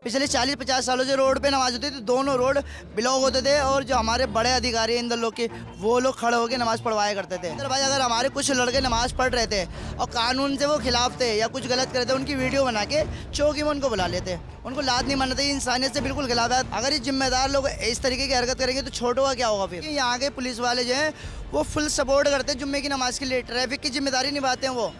पिछले 40-50 सालों से रोड पे नमाज होती थी, दोनों रोड ब्लॉक होते थे और जो हमारे बड़े अधिकारी हैं इंदर लोग के वो लोग खड़े होकर नमाज पढ़वाया करते थे। अंदर भाई अगर हमारे कुछ लड़के नमाज पढ़ रहे थे और कानून से वो खिलाफ थे या कुछ गलत करते उनकी वीडियो बना के चौकी में उनको बुला लेते, उनको लात नहीं मानना चाहिए, इंसानियत से बिल्कुल खिलाफ है। अगर ये जिम्मेदार लोग इस तरीके की हरकत करेंगे तो छोटों का क्या होगा फिर। यहाँ के पुलिस वाले जो हैं वो फुल सपोर्ट करते हैं जुम्मे की नमाज के लिए, ट्रैफिक की जिम्मेदारी निभाते हैं। वो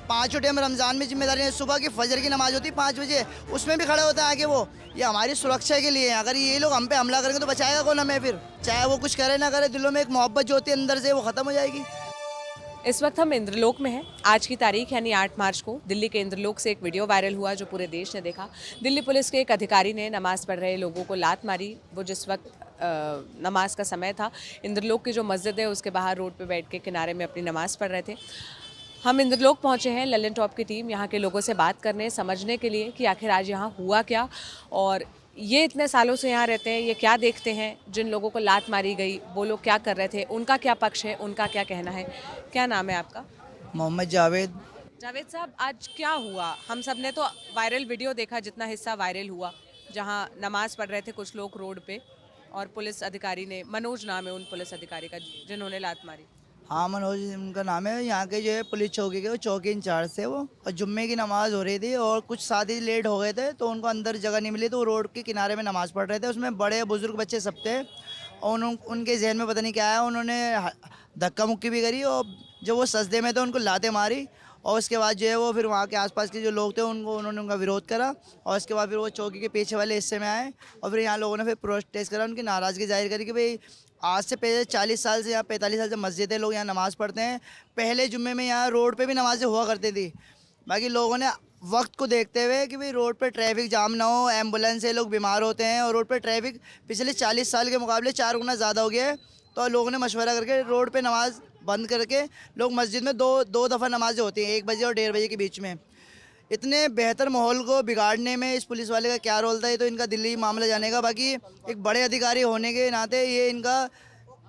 5 टाइम रमज़ान में जिम्मेदारी है, सुबह की फजर की नमाज होती है 5 बजे, उसमें भी खड़े होता है आगे वो। ये हमारी सुरक्षा के लिए है। अगर ये लोग हम पे हमला करेंगे तो बचाएगा कौन हमें फिर। चाहे वो कुछ करे ना करे, दिलों में एक मोहब्बत जो होती है अंदर से वो ख़त्म हो जाएगी। इस वक्त हम इंद्रलोक में हैं। आज की तारीख यानी 8 मार्च को दिल्ली के इंद्रलोक से एक वीडियो वायरल हुआ जो पूरे देश ने देखा। दिल्ली पुलिस के एक अधिकारी ने नमाज पढ़ रहे लोगों को लात मारी। वो जिस वक्त नमाज का समय था, इंद्रलोक की जो मस्जिद है उसके बाहर रोड पे बैठ के किनारे में अपनी नमाज पढ़ रहे थे। हम इंद्रलोक पहुंचे हैं, ललन टॉप की टीम यहाँ के लोगों से बात करने, समझने के लिए कि आखिर आज यहाँ हुआ क्या और ये इतने सालों से यहाँ रहते हैं, ये क्या देखते हैं। जिन लोगों को लात मारी गई वो लोग क्या कर रहे थे, उनका क्या पक्ष है, उनका क्या कहना है। क्या नाम है आपका? मोहम्मद जावेद। जावेद साहब, आज क्या हुआ? हम सब ने तो वायरल वीडियो देखा, जितना हिस्सा वायरल हुआ, जहाँ नमाज पढ़ रहे थे कुछ लोग रोड पे और पुलिस अधिकारी ने, मनोज नाम है उन पुलिस अधिकारी का जिन्होंने लात मारी। हाँ, मनोज उनका नाम है। यहाँ के जो है पुलिस चौकी के वो चौकी इंचार्ज थे वो, और जुम्मे की नमाज हो रही थी और कुछ साथी लेट हो गए थे तो उनको अंदर जगह नहीं मिली तो वो रोड के किनारे में नमाज पढ़ रहे थे। उसमें बड़े बुजुर्ग बच्चे सब थे और उनके जहन में पता नहीं क्या आया, उन्होंने धक्का मुक्की भी करी और जब वो सजदे में थे उनको लाते मारी। और उसके बाद जो है वो फिर वहाँ के आसपास के जो लोग थे उन्होंने उनका विरोध करा और उसके बाद फिर वो चौकी के पीछे वाले हिस्से में आए और फिर यहाँ लोगों ने फिर प्रोटेस्ट करा, उनकी नाराज़गी जाहिर करी कि भाई आज से पहले 40 साल से या 45 साल से मस्जिद है, लोग यहाँ नमाज़ पढ़ते हैं। पहले जुम्मे में यहाँ रोड पे भी नमाज़ें हुआ करती थी। बाकी लोगों ने वक्त को देखते हुए कि भाई रोड पे ट्रैफिक जाम ना हो, एम्बुलेंस से लोग बीमार होते हैं और रोड पे ट्रैफिक पिछले 40 साल के मुकाबले 4 गुना ज़्यादा हो गया है, तो लोगों ने मशवरा करके रोड पे नमाज़ बंद करके लोग मस्जिद में दो दफ़ा नमाज़ें होती हैं, 1 बजे और 1:30 बजे के बीच में। इतने बेहतर माहौल को बिगाड़ने में इस पुलिस वाले का क्या रोल था, ये तो इनका दिल्ली मामला जानेगा। बाकी एक बड़े अधिकारी होने के नाते ये इनका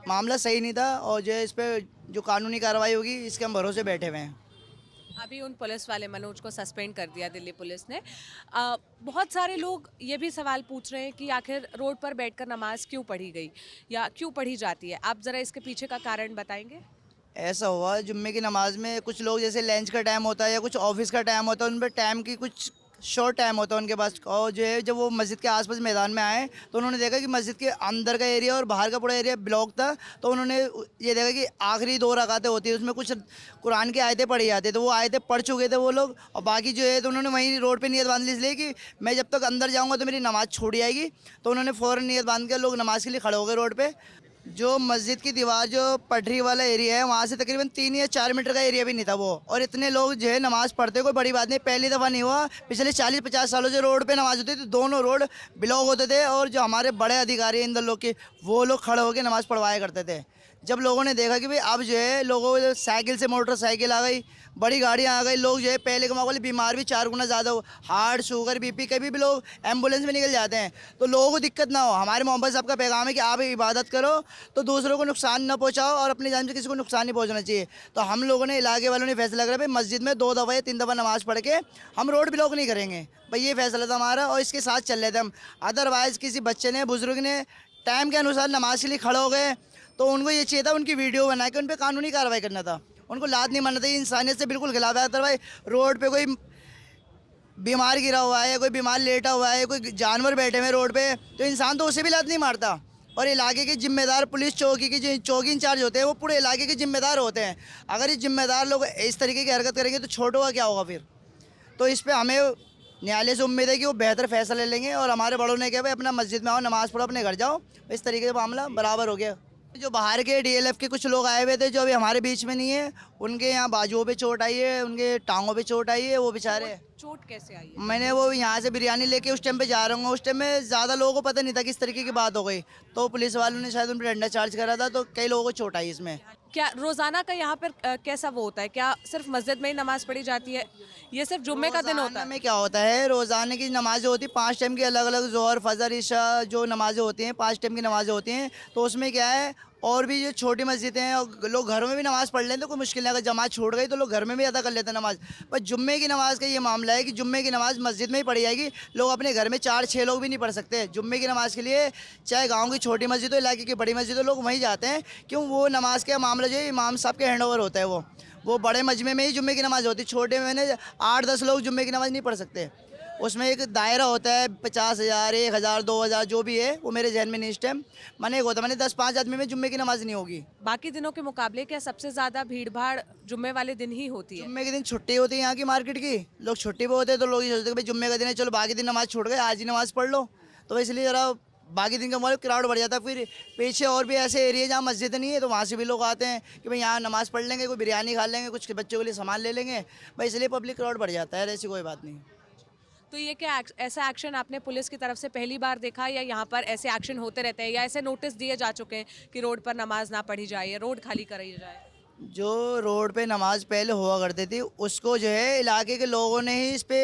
मामला सही नहीं था और जो है इस पर जो कानूनी कार्रवाई होगी इसके हम भरोसे बैठे हुए हैं। अभी उन पुलिस वाले मनोज को सस्पेंड कर दिया दिल्ली पुलिस ने। बहुत सारे लोग ये भी सवाल पूछ रहे हैं कि आखिर रोड पर बैठकर नमाज क्यों पढ़ी गई या क्यों पढ़ी जाती है। आप ज़रा इसके पीछे का कारण बताएंगे? ऐसा हुआ जुम्मे की नमाज में कुछ लोग जैसे लंच का टाइम होता है या कुछ ऑफिस का टाइम होता है, उन पर टाइम की कुछ शॉर्ट टाइम होता है उनके पास, और जो है जब वो मस्जिद के आसपास मैदान में आए तो उन्होंने देखा कि मस्जिद के अंदर का एरिया और बाहर का पूरा एरिया ब्लॉक था। तो उन्होंने ये देखा कि आखिरी 2 रकातें होती है उसमें कुछ कुरान की आयतें पढ़ी जाती है, तो वो आयतें पढ़ चुके थे वो लोग और बाकी जो है तो उन्होंने वहीं रोड पे नियत बांध ली इसलिए कि मैं जब तक अंदर जाऊँगा तो मेरी नमाज़ छूट जाएगी। तो उन्होंने फ़ौरन नियत बांध के लोग नमाज़ के लिए खड़े हो गए रोड पर। जो मस्जिद की दीवार जो पटरी वाला एरिया है वहाँ से तकरीबन 3 या 4 मीटर का एरिया भी नहीं था वो, और इतने लोग जो है नमाज़ पढ़ते, कोई बड़ी बात नहीं, पहली दफ़ा नहीं हुआ। पिछले 40-50 सालों से रोड पे नमाज होती थी, दोनों रोड ब्लॉक होते थे और जो हमारे बड़े अधिकारी हैं इंदर लोग के वो लोग खड़े होकर नमाज़ पढ़वाया करते थे। जब लोगों ने देखा कि भाई अब जो है लोगों को साइकिल से मोटरसाइकिल आ गई, बड़ी गाड़ियाँ आ गई, लोग जो है पहले के मुकाबले बीमार भी 4 गुना ज़्यादा हो, हार्ट शुगर बीपी कभी भी लोग एम्बुलेंस में निकल जाते हैं, तो लोगों को दिक्कत ना हो। हमारे मोहम्मद साहब का पैगाम है कि आप इबादत करो तो दूसरों को नुकसान ना पहुँचाओ और अपनी जान से किसी को नुकसान नहीं पहुँचना चाहिए। तो हम लोगों ने, इलाके वालों ने फैसला करा भाई मस्जिद में 2 दफ़ा या 3 दफ़ा नमाज़ पढ़ के हम रोड ब्लॉक नहीं करेंगे भाई, ये फैसला था हमारा और इसके साथ चल रहे थे हम। अदरवाइज़ किसी बच्चे ने, बुजुर्ग ने टाइम के अनुसार नमाज के लिए खड़े हो गए तो उनको ये चाहिए था उनकी वीडियो बना के उन पर कानूनी कार्रवाई करना था, उनको लात नहीं मानना था। इंसानियत से बिल्कुल खिलाफ है। अदरवाइज रोड पे कोई बीमार गिरा हुआ है, कोई बीमार लेटा हुआ है, कोई जानवर बैठे हुए रोड पे, तो इंसान तो उसे भी लात नहीं मारता। और इलाके के जिम्मेदार पुलिस चौकी के जो चौकी इंचार्ज होते हैं वो पूरे इलाके के जिम्मेदार होते हैं। अगर ये जिम्मेदार लोग इस तरीके की हरकत करेंगे तो छोटों का क्या होगा फिर। तो इस पर हमें न्यायालय से उम्मीद है कि वो बेहतर फैसला ले लेंगे और हमारे बड़ों ने कहा भाई अपना मस्जिद में आओ, नमाज़ पढ़ो, अपने घर जाओ। इस तरीके का मामला बराबर हो गया। जो बाहर के डीएलएफ के कुछ लोग आए हुए थे जो अभी हमारे बीच में नहीं है, उनके यहाँ बाजुओं पे चोट आई है, उनके टांगों पे चोट आई है, वो बेचारे। चोट कैसे आई है? मैंने वो यहाँ से बिरयानी लेके उस टाइम पे जा रहा हूँ, उस टाइम में ज़्यादा लोगों को पता नहीं था कि इस तरीके की बात हो गई, तो पुलिस वालों ने शायद उन पर डंडा चार्ज करा था, तो कई लोगों को चोट आई इसमें। क्या रोजाना का यहाँ पर कैसा वो होता है? क्या सिर्फ मस्जिद में ही नमाज पढ़ी जाती है? ये सिर्फ जुम्मे का दिन होता रोज़ाना है? में क्या होता है, रोज़ाना की नमाज़ें होती हैं 5 टाइम की, अलग अलग ज़ोहर फजर इशा जो नमाज़ें होती हैं 5 टाइम की नमाज़ें होती हैं। तो उसमें क्या है, और भी जो छोटी मस्जिदें हैं और लोग घरों में भी नमाज़ पढ़ लें तो कोई मुश्किल नहीं, अगर जमात छूट गई तो लोग घर में भी अदा कर लेते हैं नमाज़। पर जुम्मे की नमाज़ का ये मामला है कि जुम्मे की नमाज़ मस्जिद में ही पढ़ी जाएगी, लोग अपने घर में 4-6 लोग भी नहीं पढ़ सकते। जुम्मे की नमाज़ के लिए चाहे गाँव की छोटी मस्जिद हो, इलाके की बड़ी मस्जिद हो, लोग वहीं जाते हैं, क्यों वो नमाज़ का मामला जो है इमाम साहब के हैंड ओवर होता है। वो बड़े मजमे में ही जुम्मे की नमाज़ होती है, छोटे में 8-10 लोग जुम्मे की नमाज़ नहीं पढ़ सकते। उसमें एक दायरा होता है 50,000, 1,000, 2,000 जो भी है, वो मेरे जहन में नहीं इस टाइम। मैंने एक होता मैंने 10-5 आदमी में जुम्मे की नमाज़ नहीं होगी। बाकी दिनों के मुकाबले क्या सबसे ज़्यादा भीड़ भाड़ जुम्मे वाले दिन ही होती है? जुम्मे के दिन छुट्टी होती है यहाँ की मार्केट की, लोग छुट्टी पे होते हैं, तो लोग ये सोचते हैं कि भाई जुम्मे का दिन है, चलो बाकी दिन नमाज़ छूट गए, आज ही नमाज़ पढ़ लो। तो इसलिए ज़रा बाकी दिन का मतलब क्राउड बढ़ जाता है। फिर पीछे और भी ऐसे एरिया जहाँ मस्जिद नहीं है, तो वहाँ से भी लोग आते हैं कि भाई यहाँ नमाज़ पढ़ लेंगे, कोई बिरयानी खा लेंगे, कुछ बच्चों के लिए सामान ले लेंगे, भाई इसलिए पब्लिक क्राउड बढ़ जाता है। ऐसी कोई बात नहीं। तो ये क्या ऐसा एक्शन आपने पुलिस की तरफ से पहली बार देखा, या यहाँ पर ऐसे एक्शन होते रहते हैं, या ऐसे नोटिस दिए जा चुके हैं कि रोड पर नमाज ना पढ़ी जाए या रोड खाली कराई जाए? जो रोड पे नमाज पहले हुआ करती थी, उसको जो है इलाके के लोगों ने ही इस पे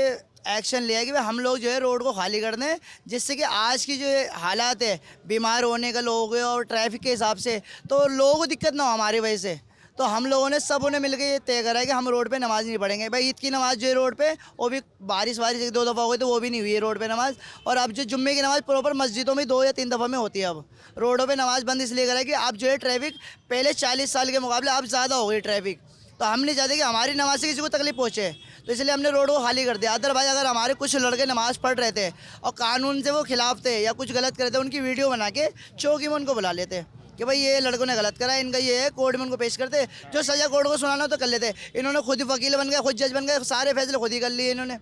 एक्शन लिया कि भाई हम लोग जो है रोड को खाली कर दें, जिससे कि आज की जो है हालात है बीमार होने का लोगों के और ट्रैफिक के हिसाब से, तो लोगों को दिक्कत ना हो हमारी वजह से। तो हम लोगों ने सबों ने मिलकर ये तय करा है कि हम रोड पे नमाज़ नहीं पढ़ेंगे। भाई ईद की नमाज़ जो है रोड पे, वो भी बारिश 1-2 दफ़ा हो गई तो वो भी नहीं हुई है रोड पे नमाज़। और अब जो जुम्मे की नमाज़ प्रॉपर मस्जिदों में 2 या 3 दफ़ा में होती है। अब रोडों पे नमाज़ बंद इसलिए करा है कि अब जो है ट्रैफिक पहले 40 साल के मुकाबले अब ज़्यादा हो गई ट्रैफिक। तो हम नहीं चाहते कि हमारी नमाज से किसी को तकलीफ पहुँचे, तो इसलिए हमने रोड को खाली कर दिया। अदरवाइज अगर हमारे कुछ लड़के नमाज़ पढ़ रहे थे और कानून से वो खिलाफ थे या कुछ गलत कर रहे थे, उनकी वीडियो बना के चौकी में उनको बुला लेते कि भाई ये लड़कों ने गलत करा, इनका ये है, कोर्ट में उनको पेश करते, जो सज़ा कोर्ट को सुनाना तो कर लेते। इन्होंने खुद ही वकील बन गए, खुद जज बन गए, सारे फैसले खुद ही कर लिए इन्होंने।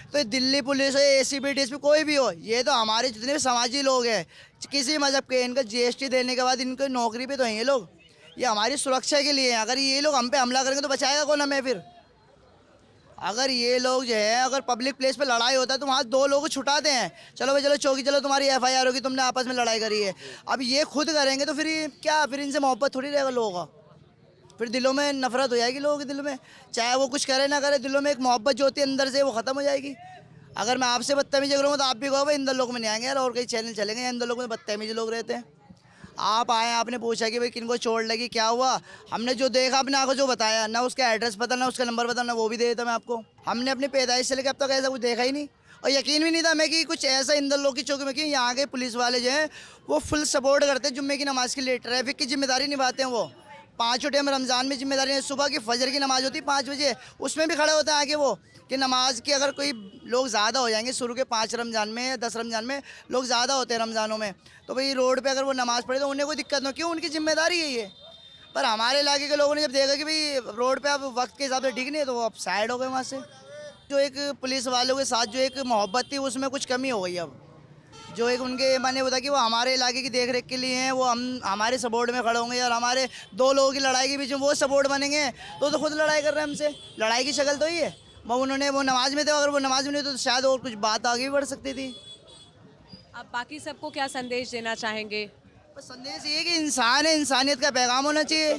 तो दिल्ली पुलिस हो, ACP DSP कोई भी हो, ये तो हमारे जितने भी समाजी लोग हैं किसी मज़हब के, इनका GST देने के बाद इनको नौकरी पे तो हैं ये लोग, ये हमारी सुरक्षा के लिए हैं। अगर ये लोग हम पे हमला करेंगे तो बचाएगा कौन हमें? फिर अगर ये लोग जो है, अगर पब्लिक प्लेस पे लड़ाई होता है तो वहाँ 2 लोगों को छुटाते हैं, चलो भाई चलो चौकी चलो, तुम्हारी FIR होगी, तुमने आपस में लड़ाई करी है। अब ये खुद करेंगे तो फिर ये क्या, फिर इनसे मोहब्बत थोड़ी रहेगा लोगों का, फिर दिलों में नफरत हो जाएगी लोगों के दिल में। चाहे वो कुछ करे ना करे, दिलों में एक मोहब्बत जो होती है अंदर से, वो ख़त्म हो जाएगी। अगर मैं आपसे बदतमीजी करूँगा तो आप भी कहो भाई इंदर लोग में नहीं आएंगे यार, और कई चैनल चलेंगे, इंदर लोग में बदतमीजी लोग रहते हैं। आप आए, आपने पूछा कि भाई किनको चोट लगी, क्या हुआ, हमने जो देखा अपने आंखों जो बताया, ना उसका एड्रेस पता, ना उसका नंबर पता, ना वो भी दे देता मैं आपको। हमने अपनी पैदाइश से लेकर अब तक ऐसा कुछ देखा ही नहीं, और यकीन भी नहीं था हमें कि कुछ ऐसा इंदर लोग की चौकी में, कि यहाँ के पुलिस वाले जो हैं वो फुल सपोर्ट करते हैं जुम्मे की नमाज़ के लिए, ट्रैफिक की जिम्मेदारी निभाते हैं। वो 5 टाइम रमज़ान में जिम्मेदारी है, सुबह की फजर की नमाज़ होती है 5 बजे, उसमें भी खड़े होते हैं आगे वो, कि नमाज की अगर कोई लोग ज़्यादा हो जाएंगे, शुरू के 5 रमज़ान में या 10 रमज़ान में लोग ज़्यादा होते हैं रमज़ानों में, तो भाई रोड पे अगर वो नमाज़ पढ़े तो उन्हें कोई दिक्कत ना हो, क्यों, उनकी जिम्मेदारी है ये। पर हमारे इलाके के लोगों ने जब देखा कि भाई रोड पे अब वक्त के हिसाब से ठीक नहीं है, तो वो अब साइड हो गए वहाँ से। जो एक पुलिस वालों के साथ जो एक मोहब्बत थी, उसमें कुछ कमी हो गई अब। जो एक उनके मैंने बताया कि वो हमारे इलाके की देख रेख के लिए हैं, वो हम हमारे सपोर्ट में खड़े होंगे, और हमारे 2 लोगों की लड़ाई के बीच में वो सपोर्ट बनेंगे, तो खुद लड़ाई कर रहे हैं हमसे। लड़ाई की शक्ल तो ही है, वो उन्होंने वो नमाज में थे, अगर वो नमाज में नहीं तो शायद और कुछ बात आगे भी बढ़ सकती थी। आप बाकी सबको क्या संदेश देना चाहेंगे? बस संदेश ये है कि इंसान है, इंसानियत का पैगाम होना चाहिए,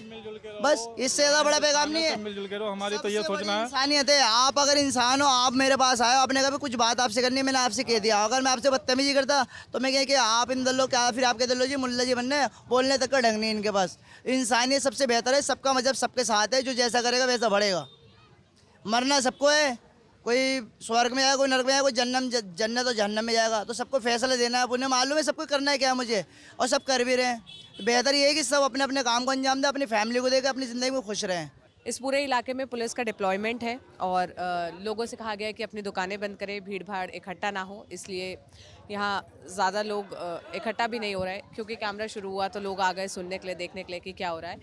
बस इससे ज़्यादा बड़ा पैगाम नहीं है। मिलजुल के रहो, हमारी तो ये सबसे बड़ी सोचना है। इंसानियत है। आप अगर इंसान हो, आप मेरे पास आए, आपने कहा कुछ बात आपसे करनी है, मैंने आपसे कह दिया, अगर मैं आपसे बदतमीजी करता तो मैं कह कि आप इन दलों क्या, फिर आप कहते लो जी मुल्ला जी बनने, बोलने तक का ढंग नहीं इनके पास। इंसानियत सबसे बेहतर है, सबका मजहब सबके साथ है, जो जैसा करेगा वैसा बढ़ेगा। मरना सबको है, कोई स्वर्ग में जाएगा, कोई नरक में जाएगा, कोई जन्नत और जहन्नम में जाएगा, तो सबको फैसला देना है। अब उन्हें मालूम है सबको करना है क्या मुझे, और सब कर भी रहे हैं। तो बेहतर ये है कि सब अपने अपने काम को अंजाम दें, अपनी फैमिली को देकर अपनी ज़िंदगी में खुश रहें। इस पूरे इलाके में पुलिस का डिप्लॉयमेंट है, और लोगों से कहा गया है कि अपनी दुकानें बंद करें, भीड़ भाड़ इकट्ठा ना हो, इसलिए यहाँ ज़्यादा लोग इकट्ठा भी नहीं हो रहे हैं, क्योंकि कैमरा शुरू हुआ तो लोग आ गए सुनने के लिए, देखने के लिए कि क्या हो रहा है।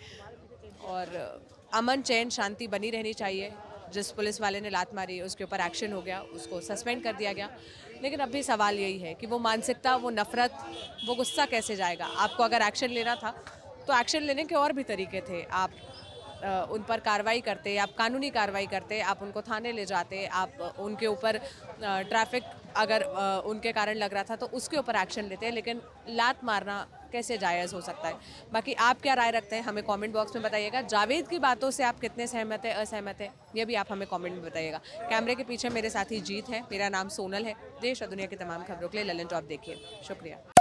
और अमन चैन शांति बनी रहनी चाहिए। जिस पुलिस वाले ने लात मारी उसके ऊपर एक्शन हो गया, उसको सस्पेंड कर दिया गया, लेकिन अब भी सवाल यही है कि वो मानसिकता, वो नफ़रत, वो गुस्सा कैसे जाएगा। आपको अगर एक्शन लेना था तो एक्शन लेने के और भी तरीके थे। आप उन पर कार्रवाई करते, आप कानूनी कार्रवाई करते, आप उनको थाने ले जाते, आप उनके ऊपर ट्रैफिक अगर उनके कारण लग रहा था तो उसके ऊपर एक्शन लेते हैं, लेकिन लात मारना कैसे जायज़ हो सकता है। बाकी आप क्या राय रखते हैं हमें कमेंट बॉक्स में बताइएगा। जावेद की बातों से आप कितने सहमत हैं, असहमत हैं, ये भी आप हमें कमेंट में बताइएगा। कैमरे के पीछे मेरे साथी जीत है, मेरा नाम सोनल है। देश और दुनिया की तमाम खबरों के लिए ललन टॉप देखिए। शुक्रिया।